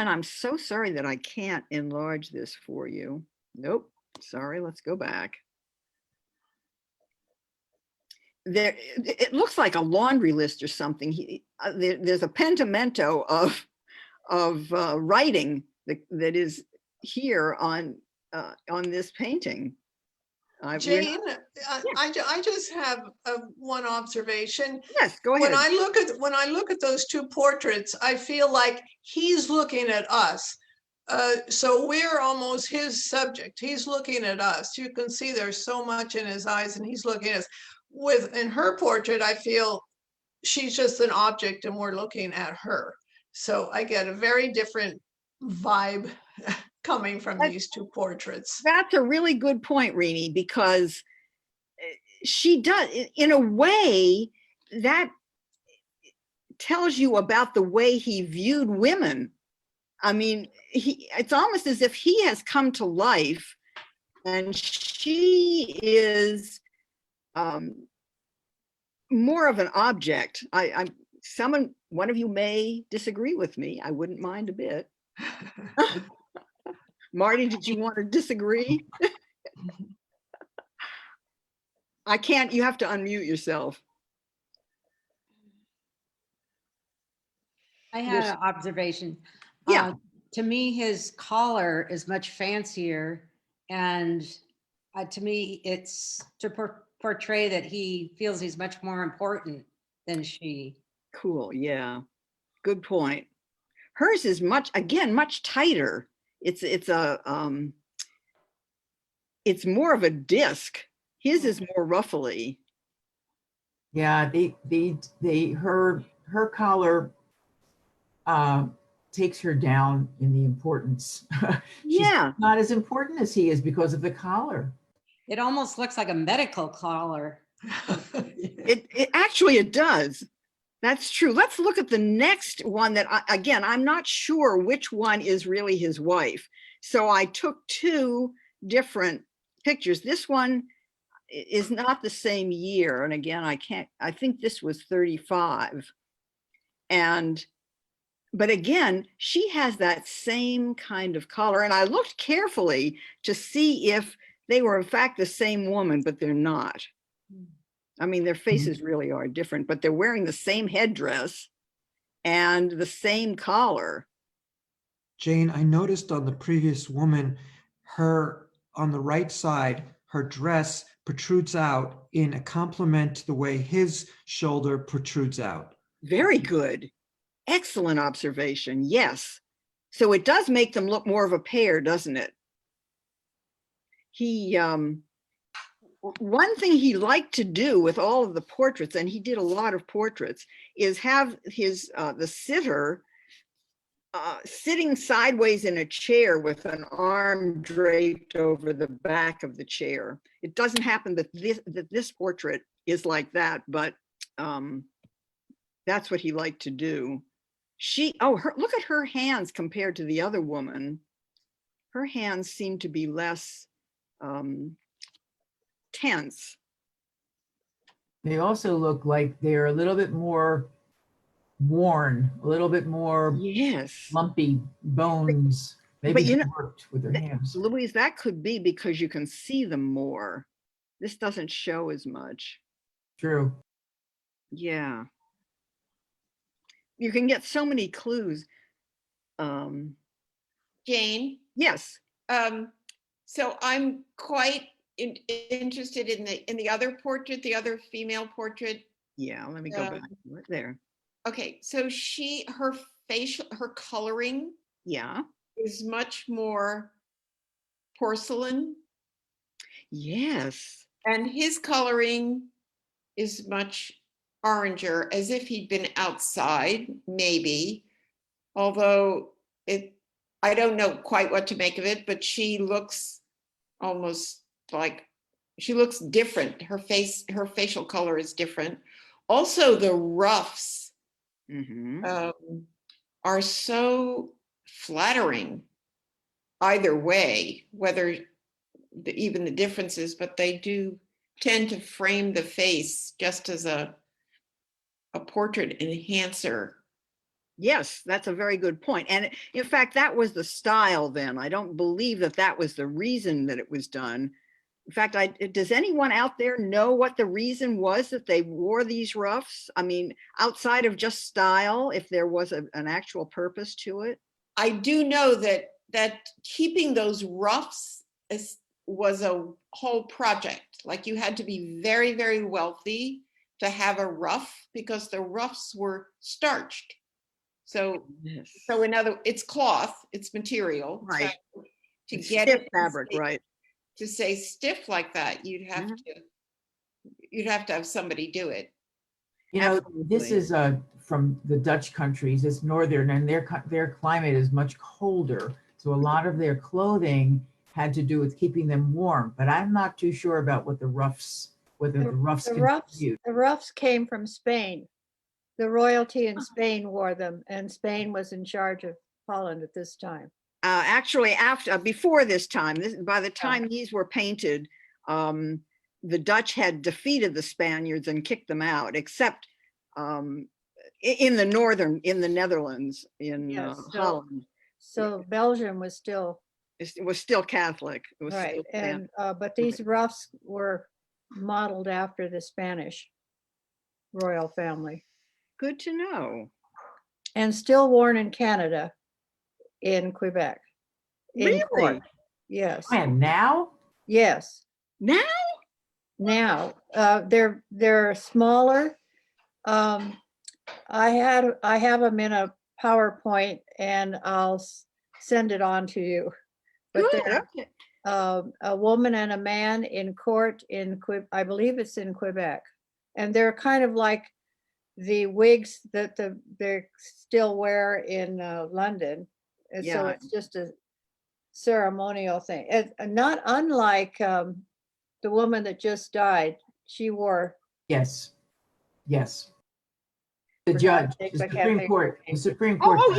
I'm so sorry that I can't enlarge this for you. Nope, sorry, let's go back. It looks like a laundry list or something. There's a pentimento of writing that is here on this painting.
Jane, I just have one observation.
Yes, go ahead.
When I look at those two portraits, I feel like he's looking at us. So we're almost his subject. He's looking at us. You can see there's so much in his eyes, and he's looking at us. In her portrait, I feel she's just an object and we're looking at her. So I get a very different vibe coming from these two portraits.
That's a really good point, Rini, because she does, in a way, that tells you about the way he viewed women. I mean, it's almost as if he has come to life and she is more of an object. One of you may disagree with me. I wouldn't mind a bit. Marty, did you want to disagree? I can't, you have to unmute yourself.
I had an observation.
Yeah.
To me, his collar is much fancier, and to me, it's to portray that he feels he's much more important than she.
Cool, yeah. Good point. Hers is much tighter. It's more of a disc. His is more ruffly.
Yeah, her collar takes her down in the importance. She's
Yeah.
not as important as he is because of the collar.
It almost looks like a medical collar.
It actually it does. That's true. Let's look at the next one that again, I'm not sure which one is really his wife. So I took two different pictures. This one is not the same year. And again, I think this was 35. But again, she has that same kind of color. And I looked carefully to see if they were in fact the same woman, but they're not. I mean, their faces really are different, but they're wearing the same headdress and the same collar.
Jane, I noticed on the previous woman, her on the right side, her dress protrudes out in a complement to the way his shoulder protrudes out.
Very good. Excellent observation. Yes. So it does make them look more of a pair, doesn't it? One thing he liked to do with all of the portraits, and he did a lot of portraits, is have the sitter sitting sideways in a chair with an arm draped over the back of the chair. It doesn't happen that this portrait is like that, but that's what he liked to do. Look at her hands compared to the other woman. Her hands seem to be less tense.
They also look like they're a little bit more worn, a little bit more
Yes.
lumpy bones. Maybe
But
they worked with their hands.
Louise, that could be because you can see them more. This doesn't show as much.
True.
Yeah. You can get so many clues.
Jane,
Yes.
so I'm quite interested in the other portrait, the other female portrait.
Yeah, let me go back right there.
Okay, so her coloring
Yeah.
is much more porcelain,
Yes.
and his coloring is much oranger, as if he'd been outside, maybe. Although I don't know quite what to make of it, but she looks almost like, she looks different. Her facial color is different. Also, the ruffs are so flattering either way, whether even the differences, but they do tend to frame the face just as a portrait enhancer.
Yes, that's a very good point. And in fact, that was the style then. I don't believe that was the reason that it was done. In fact, does anyone out there know what the reason was that they wore these ruffs? I mean, outside of just style, if there was an actual purpose to it?
I do know that keeping those ruffs was a whole project. Like, you had to be very, very wealthy to have a ruff, because the ruffs were starched. So,
Yes.
it's cloth, it's material.
Right.
So to
It's
get
stiff
it
fabric, right?
to say stiff like that, you'd have to have somebody do it.
You know, this
Absolutely.
is from the Dutch countries. It's northern, and their climate is much colder. So a lot of their clothing had to do with keeping them warm. But I'm not too sure about what the ruffs, whether the ruffs contribute.
The ruffs came from Spain. The royalty in Spain wore them, and Spain was in charge of Holland at this time.
Actually, before this time, by the time these were painted, the Dutch had defeated the Spaniards and kicked them out, except in the Netherlands, in Holland.
So Belgium was still
It was still Catholic. It was
right,
still
and but these ruffs were modeled after the Spanish royal family.
Good to know.
And still worn in Canada, in Quebec. In
Really?
court. Yes.
And now?
Yes.
Now?
now. They're smaller. I have them in a PowerPoint and I'll send it on to you. But
Good,
they're
okay.
a woman and a man in court in I believe it's in Quebec. And they're kind of like the wigs that they still wear in London. And so
Yeah.
it's just a ceremonial thing. Not unlike the woman that just died. She wore.
Yes, yes. The
For
judge,
God's sakes,
the
I can't
Supreme
think
Court, the
of
Supreme
Oh,
Court.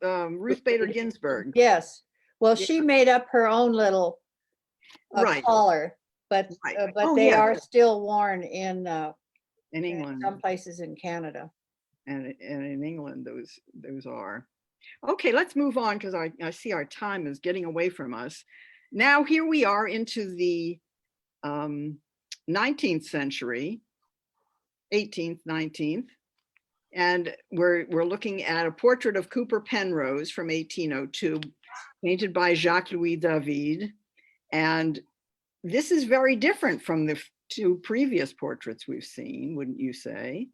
yeah, Ruth Bader Ginsburg.
Yes. Well,
Yeah.
she made up her own little
Right.
collar, but
Right.
but
Oh,
they
yeah.
are still worn in
England.
some places in Canada.
And in England, those are. Okay, let's move on because I see our time is getting away from us. Now here we are into the 19th century, 18th, 19th, and we're looking at a portrait of Cooper Penrose from 1802, painted by Jacques-Louis David. And this is very different from the two previous portraits we've seen, wouldn't you say?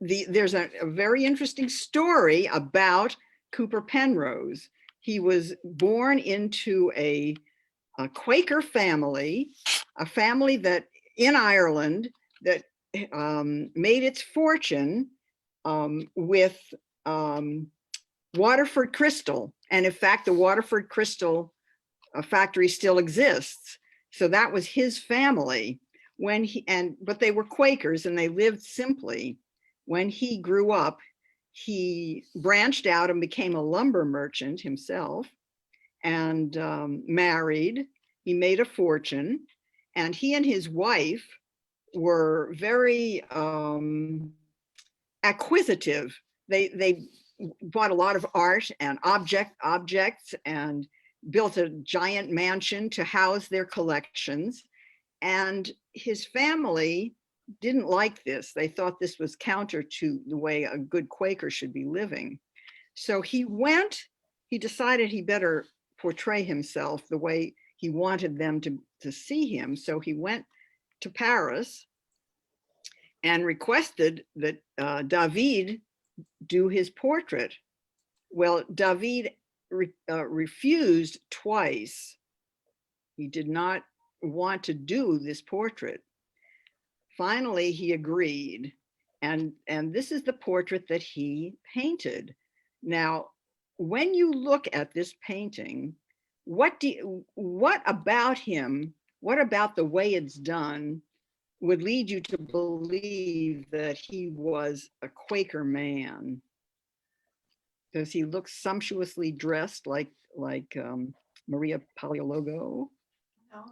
There's a very interesting story about Cooper Penrose. He was born into a Quaker family, a family that in Ireland that made its fortune with Waterford crystal. And in fact, the Waterford crystal factory still exists. So that was his family but they were Quakers and they lived simply. When he grew up, he branched out and became a lumber merchant himself and married. He made a fortune, and he and his wife were very acquisitive. They bought a lot of art and objects and built a giant mansion to house their collections. And his family didn't like this. They thought this was counter to the way a good Quaker should be living. So he decided he better portray himself the way he wanted them to see him. So he went to Paris and requested that David do his portrait. Well, David refused twice. He did not want to do this portrait. Finally, he agreed. And this is the portrait that he painted. Now, when you look at this painting, what about him, what about the way it's done would lead you to believe that he was a Quaker man? Does he look sumptuously dressed like Maria Paleologo?
No.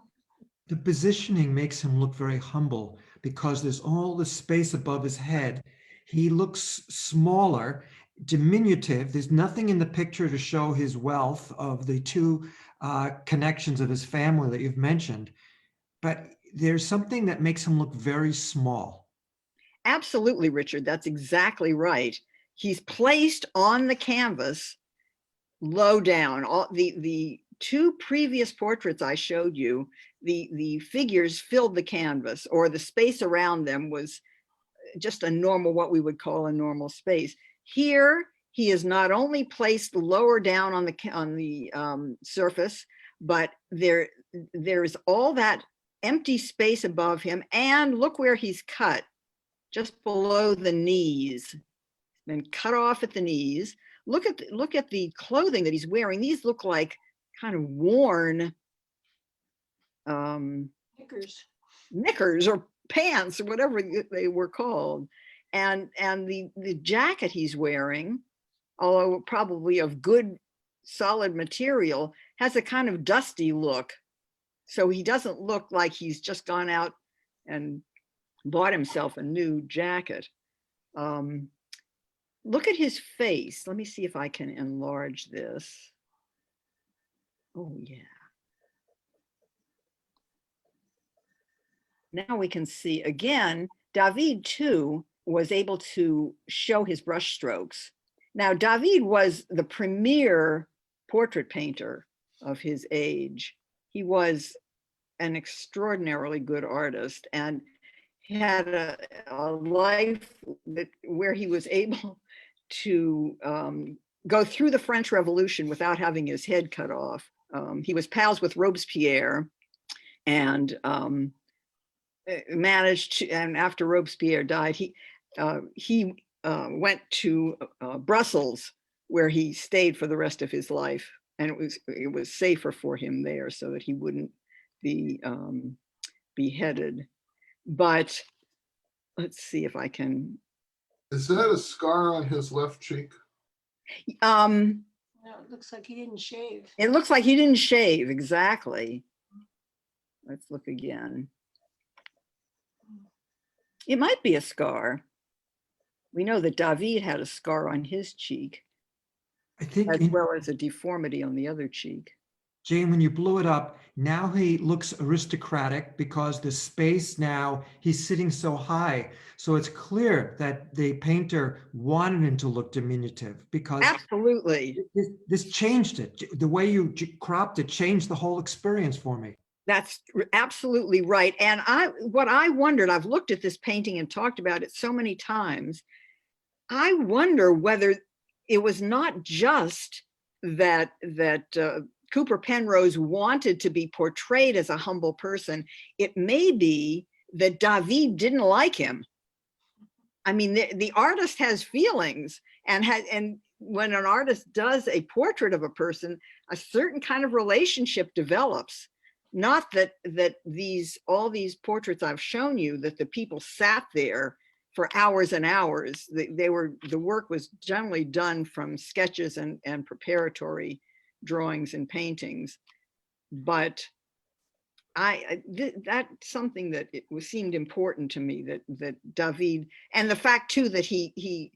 The positioning makes him look very humble because there's all the space above his head. He looks smaller, diminutive. There's nothing in the picture to show his wealth of the two connections of his family that you've mentioned. But there's something that makes him look very small.
Absolutely, Richard. That's exactly right. He's placed on the canvas low down. All the two previous portraits I showed you, the figures filled the canvas, or the space around them was just a normal, what we would call a normal space. Here, he is not only placed lower down on the surface, but there's all that empty space above him. And look where he's cut, just below the knees, then cut off at the knees. Look at the clothing that he's wearing. These look like kind of worn knickers or pants or whatever they were called. And the jacket he's wearing, although probably of good solid material, has a kind of dusty look. So he doesn't look like he's just gone out and bought himself a new jacket. Look at his face. Let me see if I can enlarge this. Oh, yeah. Now we can see again, David too was able to show his brush strokes. Now, David was the premier portrait painter of his age. He was an extraordinarily good artist and had a life where he was able to go through the French Revolution without having his head cut off. He was pals with Robespierre and managed to, and after Robespierre died, he went to Brussels, where he stayed for the rest of his life, and it was safer for him there so that he wouldn't be beheaded. But let's see if I can.
Is that a scar on his left cheek?
No, it looks like he didn't shave.
It looks like he didn't shave, exactly. Let's look again. It might be a scar. We know that David had a scar on his cheek,
I think,
as well as a deformity on the other cheek.
Jane, when you blew it up, now he looks aristocratic because the space now, he's sitting so high. So it's clear that the painter wanted him to look diminutive because
Absolutely.
this changed it. The way you cropped it changed the whole experience for me.
That's absolutely right. And what I wondered, I've looked at this painting and talked about it so many times. I wonder whether it was not just that Cooper Penrose wanted to be portrayed as a humble person. It may be that David didn't like him. I mean, the artist has feelings, and when an artist does a portrait of a person, a certain kind of relationship develops. Not that all these portraits I've shown you, that the people sat there for hours and hours. The work was generally done from sketches and preparatory drawings and paintings. But that's something that seemed important to me, that David, and the fact too that he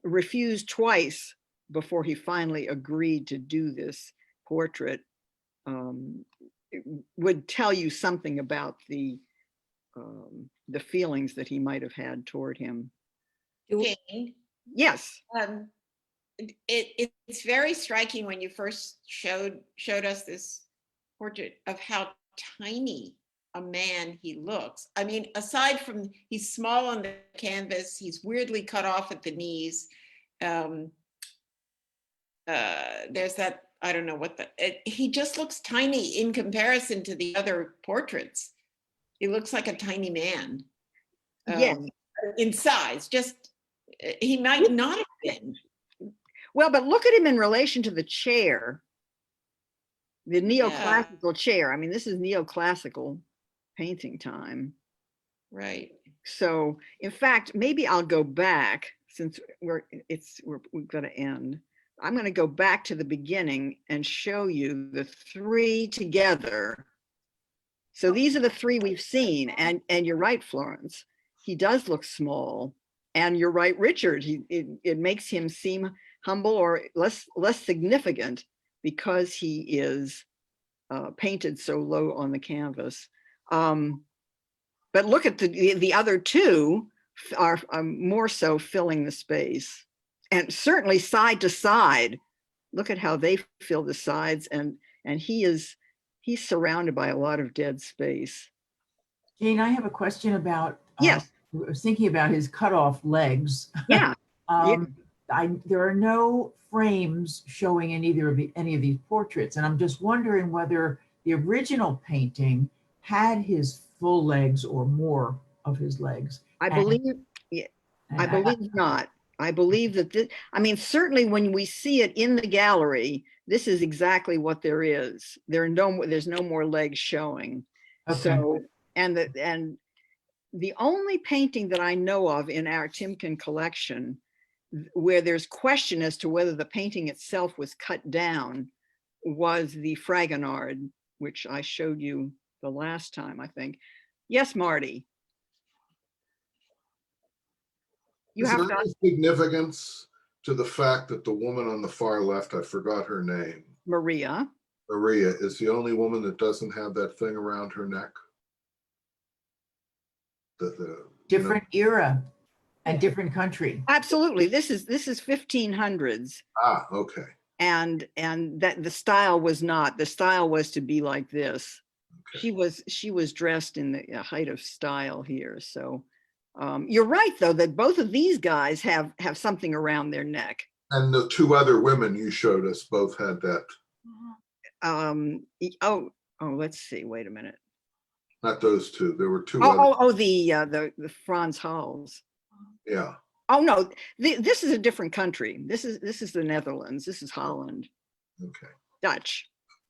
refused twice before he finally agreed to do this portrait, would tell you something about the feelings that he might have had toward him.
Jane,
Yes.
It's very striking when you first showed us this portrait of how tiny a man he looks. I mean, aside from he's small on the canvas, he's weirdly cut off at the knees. There's that, I don't know what he just looks tiny in comparison to the other portraits. He looks like a tiny man.
Yes.
In size, just he might not have been.
Well, but look at him in relation to the chair, the neoclassical chair. I mean, this is neoclassical painting time.
Right.
So, in fact, maybe I'll go back, since we've got to end. I'm going to go back to the beginning and show you the three together. So these are the three we've seen, and you're right, Florence. He does look small, and you're right, Richard. It makes him seem humble or less significant because he is painted so low on the canvas. But look at the other two are more so filling the space, and certainly side to side. Look at how they fill the sides, and he's surrounded by a lot of dead space.
Jane, I have a question about,
yes,
I was thinking about his cut off legs.
Yeah.
There are no frames showing any of these portraits, and I'm just wondering whether the original painting had his full legs or more of his legs.
I believe not. I believe that this, I mean, certainly when we see it in the gallery, this is exactly what there is. There's no more legs showing. Okay. So, and the only painting that I know of in our Timken collection where there's question as to whether the painting itself was cut down was the Fragonard, which I showed you the last time, I think. Yes, Marty.
Is there any significance to the fact that the woman on the far left, I forgot her name. Maria is the only woman that doesn't have that thing around her neck?
Different era and different country.
Absolutely. This is 1500s.
Ah, okay.
And that the style was not. The style was to be like this. She was dressed in the height of style here. So you're right, though, that both of these guys have something around their neck.
And the two other women you showed us both had that.
Let's see. Wait a minute.
Not those two. There were two other.
The Franz Hals.
Yeah.
Oh no, this is a different country. This is the Netherlands. This is Holland.
Okay.
Dutch.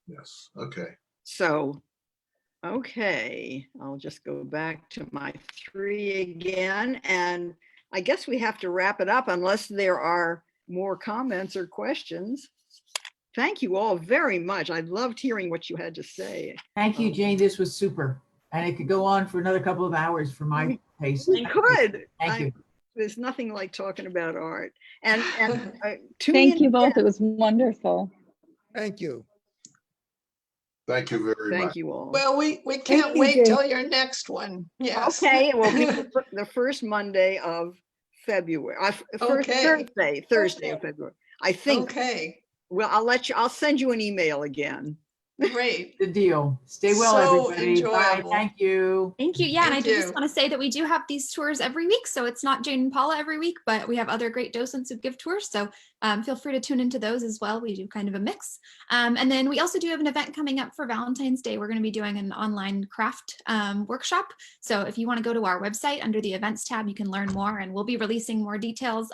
Yes. Okay.
So, okay, I'll just go back to my 3 again, and I guess we have to wrap it up unless there are more comments or questions. Thank you all very much. I loved hearing what you had to say.
Thank you, Jane. This was super. And it could go on for another couple of hours for my taste.
We could.
Thank you.
There's nothing like talking about art. And tune
Thank
in
you both.
again.
It was wonderful.
Thank you.
Thank you very much.
Thank you all.
Well, we can't wait till your next one. Yes.
Okay, it will be the first Monday of February. First
Okay.
Thursday of February. I think.
Okay,
Well, I'll send you an email again.
great.
The deal. Stay well,
So
everybody. Bye.
enjoyable.
Thank you.
Thank you. Yeah, and I
Thank
do just
you.
want to say that we do have these tours every week. So it's not Jane and Paula every week, but we have other great docents who give tours. So feel free to tune into those as well. We do kind of a mix. And then we also do have an event coming up for Valentine's Day. We're going to be doing an online craft workshop. So if you want to go to our website under the events tab, you can learn more, and we'll be releasing more details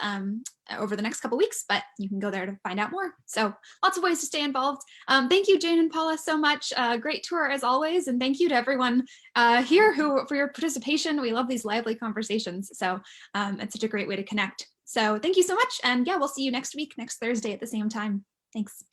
over the next couple weeks, but you can go there to find out more. So lots of ways to stay involved. Thank you, Jane and Paula, so much. Great tour as always. And thank you to everyone here for your participation. We love these lively conversations. So it's such a great way to connect. So thank you so much. And yeah, we'll see you next week, next Thursday at the same time. Thanks.